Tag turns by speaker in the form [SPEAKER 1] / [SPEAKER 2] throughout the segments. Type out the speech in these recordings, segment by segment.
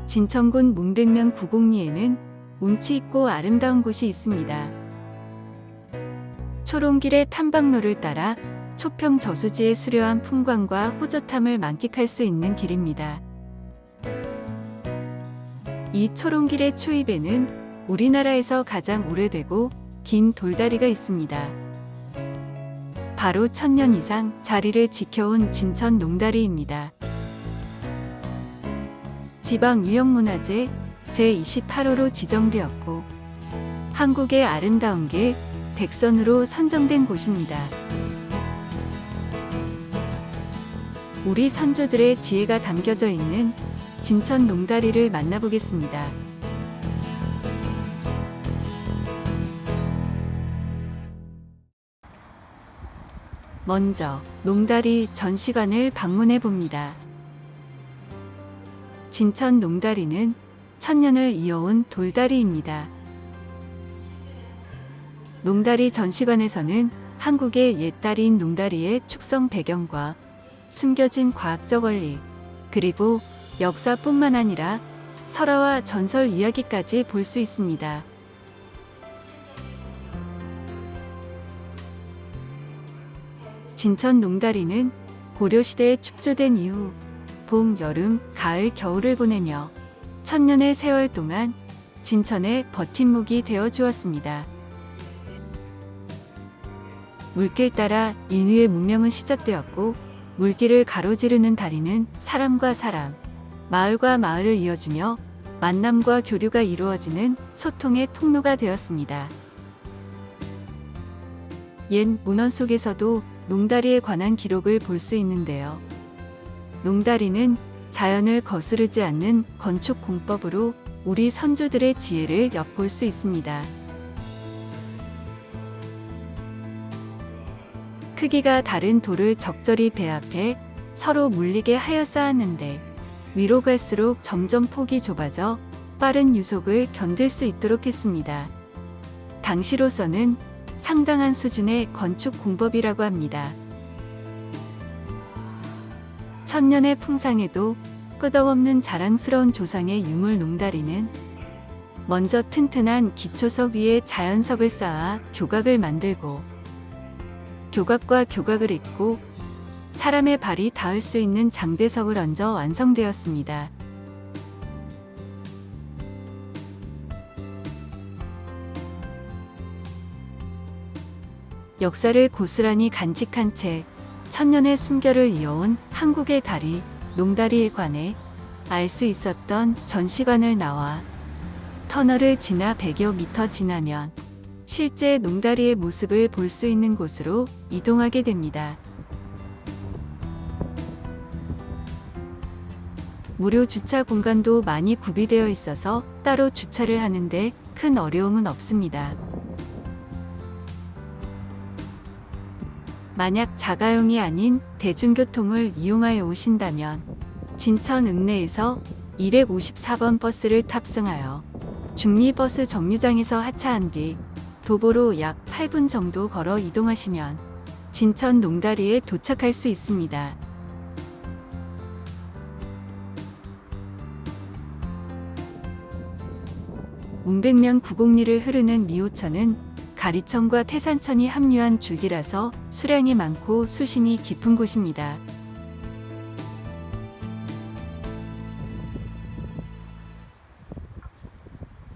[SPEAKER 1] 진천군 문백면 구곡리에는 운치 있고 아름다운 곳이 있습니다. 초롱길의 탐방로를 따라 초평 저수지의 수려한 풍광과 호젓함을 만끽할 수 있는 길입니다. 이 초롱길의 초입에는 우리나라에서 가장 오래되고 긴 돌다리가 있습니다. 바로 1000년 이상 자리를 지켜온 진천 농다리입니다. 지방유형문화재 제28호로 지정되었고 한국의 아름다운 길 100선으로 선정된 곳입니다. 우리 선조들의 지혜가 담겨져 있는 진천 농다리를 만나보겠습니다. 먼저 농다리 전시관을 방문해 봅니다. 진천 농다리는 1000년을 이어온 돌다리입니다. 농다리 전시관에서는 한국의 옛다리인 농다리의 축성 배경과 숨겨진 과학적 원리, 그리고 역사뿐만 아니라 설화와 전설 이야기까지 볼 수 있습니다. 진천 농다리는 고려시대에 축조된 이후 봄, 여름, 가을, 겨울을 보내며 1000년의 세월 동안 진천의 버팀목이 되어 주었습니다. 물길 따라 인류의 문명은 시작되었고 물길을 가로지르는 다리는 사람과 사람, 마을과 마을을 이어주며 만남과 교류가 이루어지는 소통의 통로가 되었습니다. 옛 문헌 속에서도 농다리에 관한 기록을 볼 수 있는데요. 농다리는 자연을 거스르지 않는 건축 공법으로 우리 선조들의 지혜를 엿볼 수 있습니다. 크기가 다른 돌을 적절히 배합해 서로 물리게 하여 쌓았는데 위로 갈수록 점점 폭이 좁아져 빠른 유속을 견딜 수 있도록 했습니다. 당시로서는 상당한 수준의 건축 공법이라고 합니다. 1000년의 풍상에도 끄덕없는 자랑스러운 조상의 유물 농다리는 먼저 튼튼한 기초석 위에 자연석을 쌓아 교각을 만들고 교각과 교각을 잇고 사람의 발이 닿을 수 있는 장대석을 얹어 완성되었습니다. 역사를 고스란히 간직한 채 1000년의 숨결을 이어온 한국의 다리, 농다리에 관해 알 수 있었던 전시관을 나와 터널을 지나 100여 미터 지나면 실제 농다리의 모습을 볼 수 있는 곳으로 이동하게 됩니다. 무료 주차 공간도 많이 구비되어 있어서 따로 주차를 하는데 큰 어려움은 없습니다. 만약 자가용이 아닌 대중교통을 이용하여 오신다면 진천 읍내에서 254번 버스를 탑승하여 중리버스 정류장에서 하차한 뒤 도보로 약 8분 정도 걸어 이동하시면 진천 농다리에 도착할 수 있습니다. 문백면 구곡리를 흐르는 미호천은 가리천과 태산천이 합류한 줄기라서 수량이 많고 수심이 깊은 곳입니다.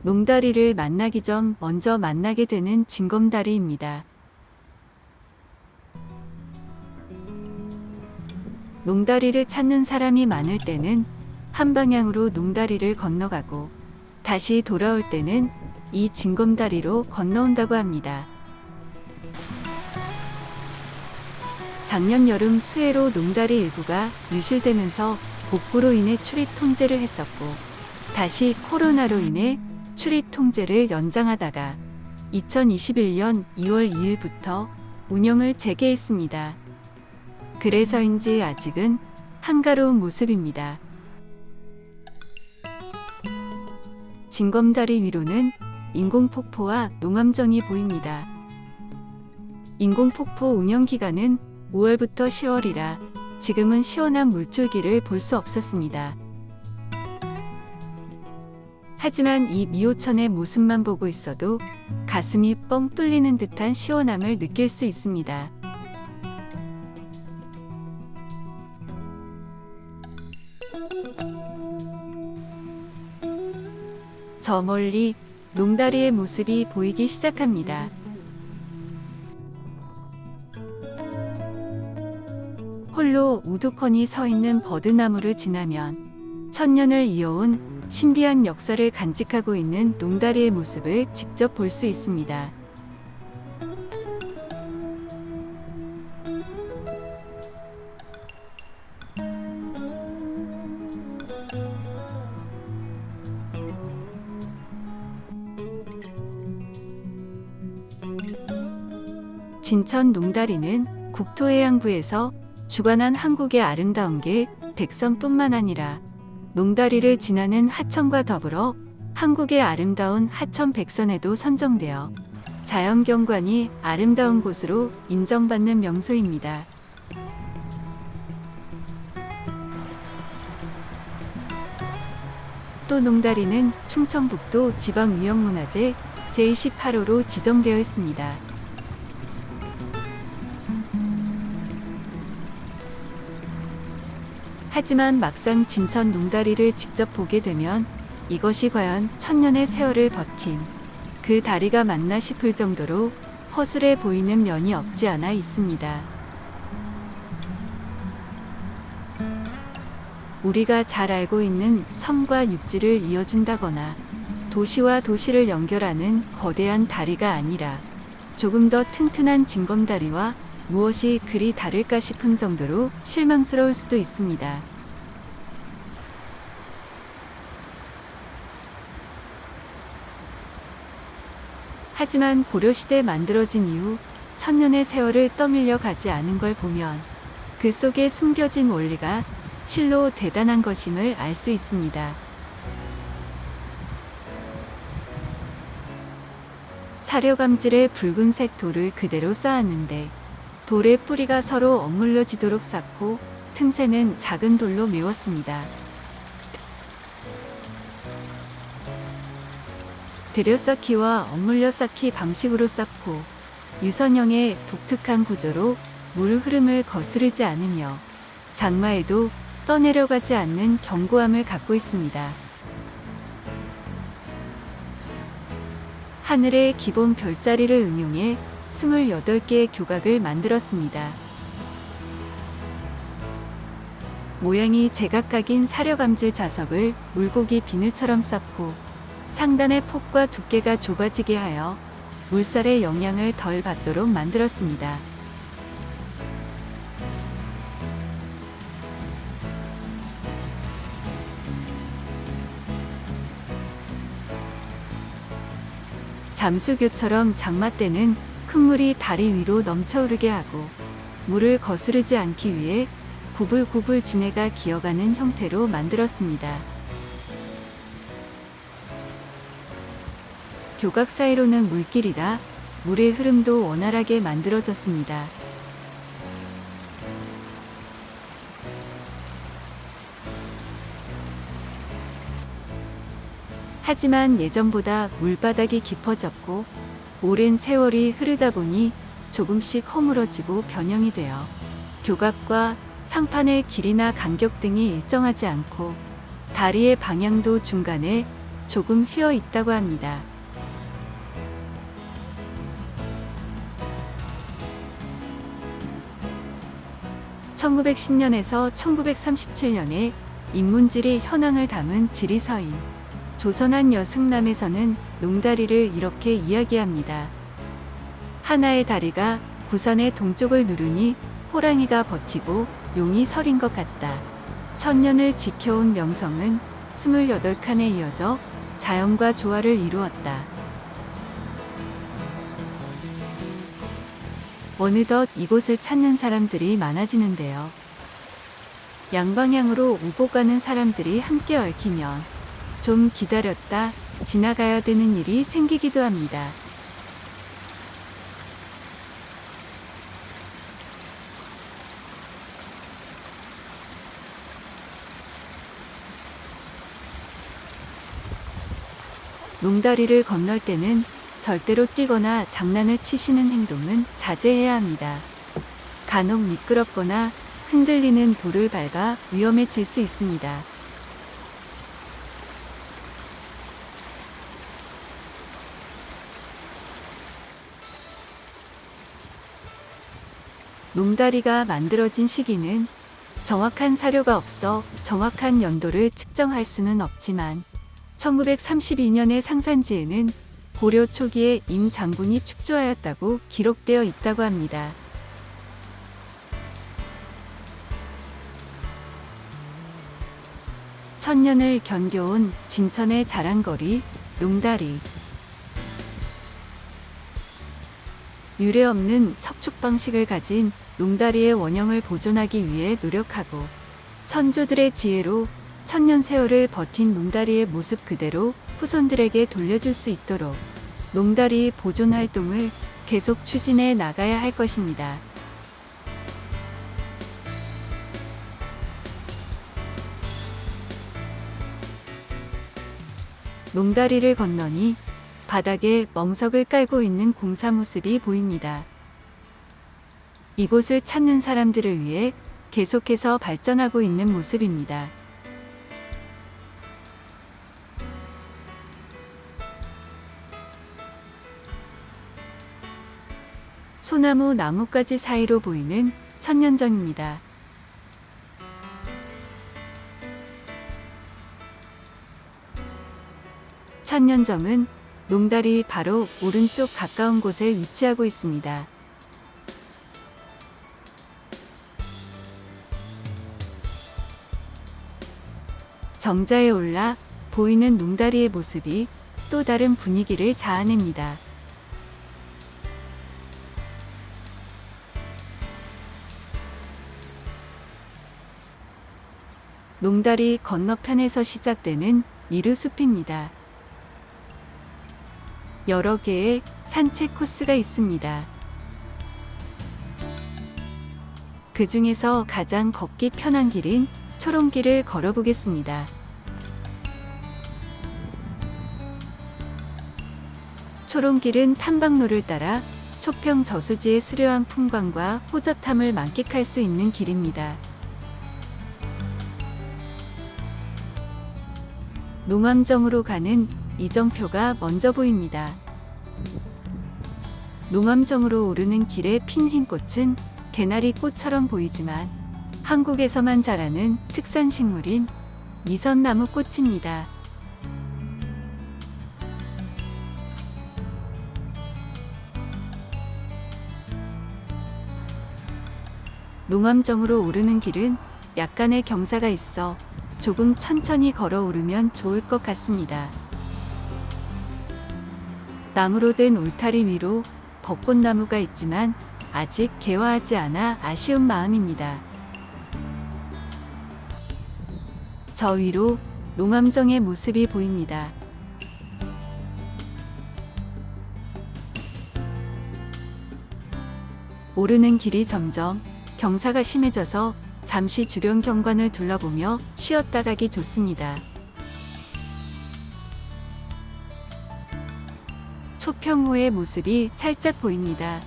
[SPEAKER 1] 농다리를 만나기 전 먼저 만나게 되는 징검다리입니다. 농다리를 찾는 사람이 많을 때는 한 방향으로 농다리를 건너가고 다시 돌아올 때는 이 징검다리로 건너온다고 합니다. 작년 여름 수해로 농다리 일부가 유실되면서 복구로 인해 출입 통제를 했었고 다시 코로나로 인해 출입 통제를 연장하다가 2021년 2월 2일부터 운영을 재개했습니다. 그래서인지 아직은 한가로운 모습입니다. 징검다리 위로는 인공폭포와 농암정이 보입니다. 인공폭포 운영기간은 5월부터 10월이라 지금은 시원한 물줄기를 볼 수 없었습니다. 하지만 이 미호천의 모습만 보고 있어도 가슴이 뻥 뚫리는 듯한 시원함을 느낄 수 있습니다. 저 멀리 농다리의 모습이 보이기 시작합니다. 홀로 우두커니 서 있는 버드나무를 지나면 천년을 이어온 신비한 역사를 간직하고 있는 농다리의 모습을 직접 볼 수 있습니다. 진천 농다리는 국토해양부에서 주관한 한국의 아름다운 길 백선뿐만 아니라 농다리를 지나는 하천과 더불어 한국의 아름다운 하천 백선에도 선정되어 자연경관이 아름다운 곳으로 인정받는 명소입니다. 또 농다리는 충청북도 지방위험문화재 제28호로 지정되어 있습니다. 하지만 막상 진천 농다리를 직접 보게 되면 이것이 과연 천년의 세월을 버틴 그 다리가 맞나 싶을 정도로 허술해 보이는 면이 없지 않아 있습니다. 우리가 잘 알고 있는 섬과 육지를 이어준다거나 도시와 도시를 연결하는 거대한 다리가 아니라 조금 더 튼튼한 징검다리와 무엇이 그리 다를까 싶은 정도로 실망스러울 수도 있습니다. 하지만 고려시대에 만들어진 이후 천년의 세월을 떠밀려 가지 않은 걸 보면 그 속에 숨겨진 원리가 실로 대단한 것임을 알 수 있습니다. 사려감질의 붉은색 돌을 그대로 쌓았는데 돌의 뿌리가 서로 엇물려지도록 쌓고 틈새는 작은 돌로 메웠습니다. 들여쌓기와 엇물려 쌓기 방식으로 쌓고 유선형의 독특한 구조로 물 흐름을 거스르지 않으며 장마에도 떠내려가지 않는 견고함을 갖고 있습니다. 하늘의 기본 별자리를 응용해 28개의 교각을 만들었습니다. 모양이 제각각인 사려감질 자석을 물고기 비늘처럼 쌓고 상단의 폭과 두께가 좁아지게 하여 물살의 영향을 덜 받도록 만들었습니다. 잠수교처럼 장마 때는 큰 물이 다리 위로 넘쳐오르게 하고 물을 거스르지 않기 위해 구불구불 지네가 기어가는 형태로 만들었습니다. 교각 사이로는 물길이라 물의 흐름도 원활하게 만들어졌습니다. 하지만 예전보다 물바닥이 깊어졌고 오랜 세월이 흐르다 보니 조금씩 허물어지고 변형이 되어 교각과 상판의 길이나 간격 등이 일정하지 않고 다리의 방향도 중간에 조금 휘어 있다고 합니다. (1910년에서 1937년에) 인문지리 현황을 담은 지리서인 조선한 여승남에서는 농다리를 이렇게 이야기합니다. 하나의 다리가 구선의 동쪽을 누르니 호랑이가 버티고 용이 서린 것 같다. 천년을 지켜온 명성은 28칸에 이어져 자연과 조화를 이루었다. 어느덧 이곳을 찾는 사람들이 많아지는데요. 양방향으로 오고 가는 사람들이 함께 얽히면 좀 기다렸다 지나가야 되는 일이 생기기도 합니다. 농다리를 건널 때는 절대로 뛰거나 장난을 치시는 행동은 자제해야 합니다. 간혹 미끄럽거나 흔들리는 돌을 밟아 위험해질 수 있습니다. 농다리가 만들어진 시기는 정확한 사료가 없어 정확한 연도를 측정할 수는 없지만 1932년의 상산지에는 고려 초기에 임 장군이 축조하였다고 기록되어 있다고 합니다. 천년을 견뎌온 진천의 자랑거리, 농다리. 유례없는 석축 방식을 가진 농다리의 원형을 보존하기 위해 노력하고 선조들의 지혜로 천년 세월을 버틴 농다리의 모습 그대로 후손들에게 돌려줄 수 있도록 농다리 보존 활동을 계속 추진해 나가야 할 것입니다. 농다리를 건너니 바닥에 멍석을 깔고 있는 공사 모습이 보입니다. 이곳을 찾는 사람들을 위해 계속해서 발전하고 있는 모습입니다. 소나무 나뭇가지 사이로 보이는 천년정입니다. 천년정은 농다리 바로 오른쪽 가까운 곳에 위치하고 있습니다. 정자에 올라 보이는 농다리의 모습이 또 다른 분위기를 자아냅니다. 농다리 건너편에서 시작되는 미르숲입니다. 여러 개의 산책 코스가 있습니다. 그 중에서 가장 걷기 편한 길인 초롱길을 걸어보겠습니다. 초롱길은 탐방로를 따라 초평 저수지의 수려한 풍광과 호젓함을 만끽할 수 있는 길입니다. 농암정으로 가는 이정표가 먼저 보입니다. 농암정으로 오르는 길의 핀 흰 꽃은 개나리 꽃처럼 보이지만 한국에서만 자라는 특산 식물인 미선나무 꽃입니다. 농암정으로 오르는 길은 약간의 경사가 있어 조금 천천히 걸어 오르면 좋을 것 같습니다. 나무로 된 울타리 위로 벚꽃나무가 있지만 아직 개화하지 않아 아쉬운 마음입니다. 저 위로 농암정의 모습이 보입니다. 오르는 길이 점점 경사가 심해져서 잠시 주변 경관을 둘러보며 쉬었다 가기 좋습니다. 초평호의 모습이 살짝 보입니다.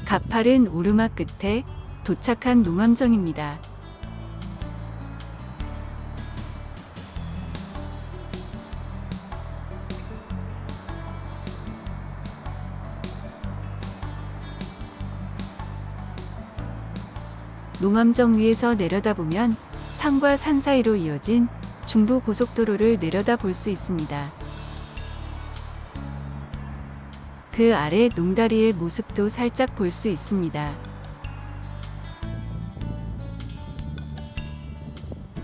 [SPEAKER 1] 가파른 오르막 끝에 도착한 농암정입니다. 농암정 위에서 내려다보면 산과 산 사이로 이어진 중부고속도로를 내려다 볼 수 있습니다. 그 아래 농다리의 모습도 살짝 볼 수 있습니다.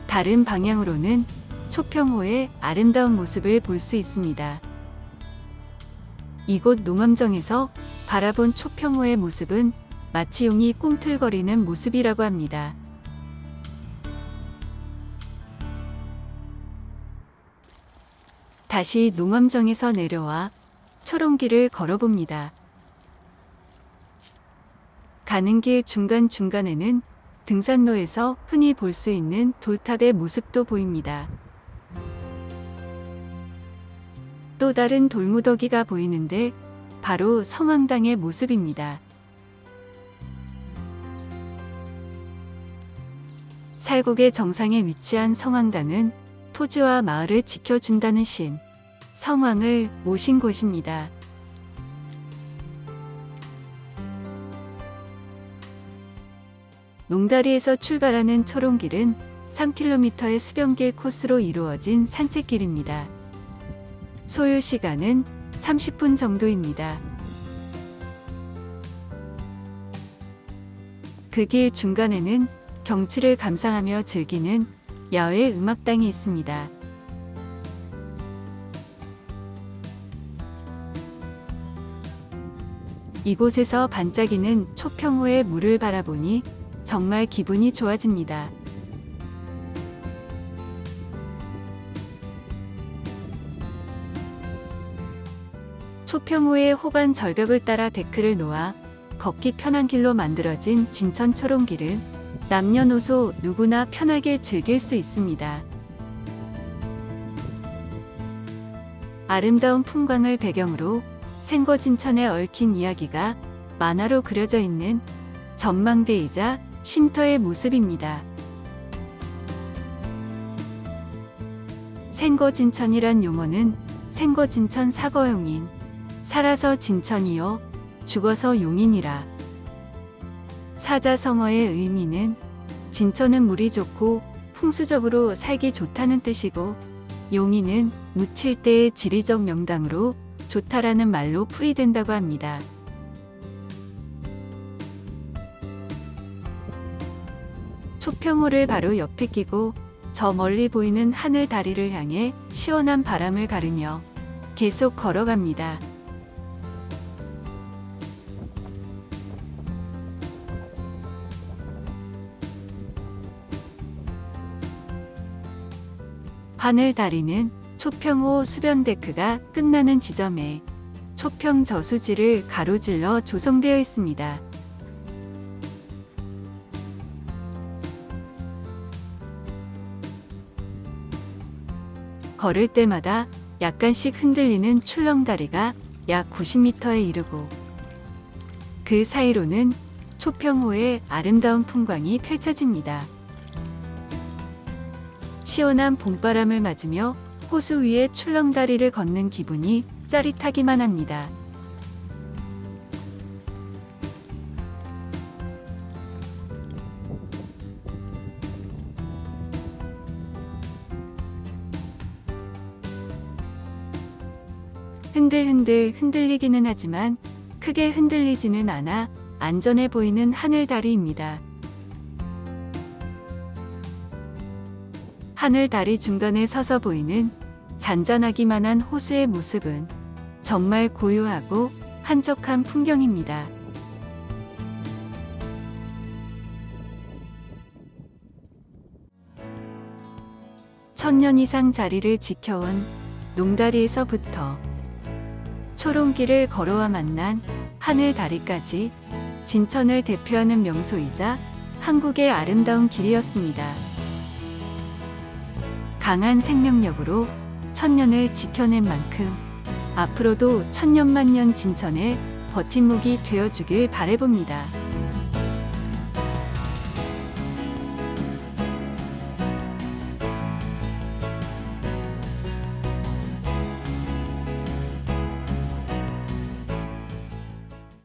[SPEAKER 1] 다른 방향으로는 초평호의 아름다운 모습을 볼 수 있습니다. 이곳 농암정에서 바라본 초평호의 모습은 마치 용이 꿈틀거리는 모습이라고 합니다. 다시 농엄정에서 내려와 초롱길을 걸어봅니다. 가는 길 중간중간에는 등산로에서 흔히 볼 수 있는 돌탑의 모습도 보입니다. 또 다른 돌무더기가 보이는데 바로 성황당의 모습입니다. 살곡의 정상에 위치한 성황당은 토지와 마을을 지켜준다는 신, 성황을 모신 곳입니다. 농다리에서 출발하는 초롱길은 3km의 수변길 코스로 이루어진 산책길입니다. 소요 시간은 30분 정도입니다. 그 길 중간에는 경치를 감상하며 즐기는 야외 음악당이 있습니다. 이곳에서 반짝이는 초평호의 물을 바라보니 정말 기분이 좋아집니다. 초평호의 호반 절벽을 따라 데크를 놓아 걷기 편한 길로 만들어진 진천 초롱길은 남녀노소 누구나 편하게 즐길 수 있습니다. 아름다운 풍광을 배경으로 생거진천에 얽힌 이야기가 만화로 그려져 있는 전망대이자 쉼터의 모습입니다. 생거진천이란 용어는 생거진천 사거용인, 살아서 진천이요 죽어서 용인이라. 사자성어의 의미는 진천은 물이 좋고 풍수적으로 살기 좋다는 뜻이고, 용인은 묻힐 때의 지리적 명당으로 좋다라는 말로 풀이된다고 합니다. 초평호를 바로 옆에 끼고 저 멀리 보이는 하늘 다리를 향해 시원한 바람을 가르며 계속 걸어갑니다. 하늘 다리는 초평호 수변데크가 끝나는 지점에 초평 저수지를 가로질러 조성되어 있습니다. 걸을 때마다 약간씩 흔들리는 출렁다리가 약 90m에 이르고, 그 사이로는 초평호의 아름다운 풍광이 펼쳐집니다. 시원한 봄바람을 맞으며 호수 위에 출렁다리를 걷는 기분이 짜릿하기만 합니다. 흔들흔들 흔들리기는 하지만 크게 흔들리지는 않아 안전해 보이는 하늘다리입니다. 하늘다리 중간에 서서 보이는 잔잔하기만 한 호수의 모습은 정말 고요하고 한적한 풍경입니다. 천년 이상 자리를 지켜온 농다리에서부터 초롱길을 걸어와 만난 하늘다리까지 진천을 대표하는 명소이자 한국의 아름다운 길이었습니다. 강한 생명력으로 천년을 지켜낸 만큼 앞으로도 천년만년 진천의 버팀목이 되어주길 바라봅니다.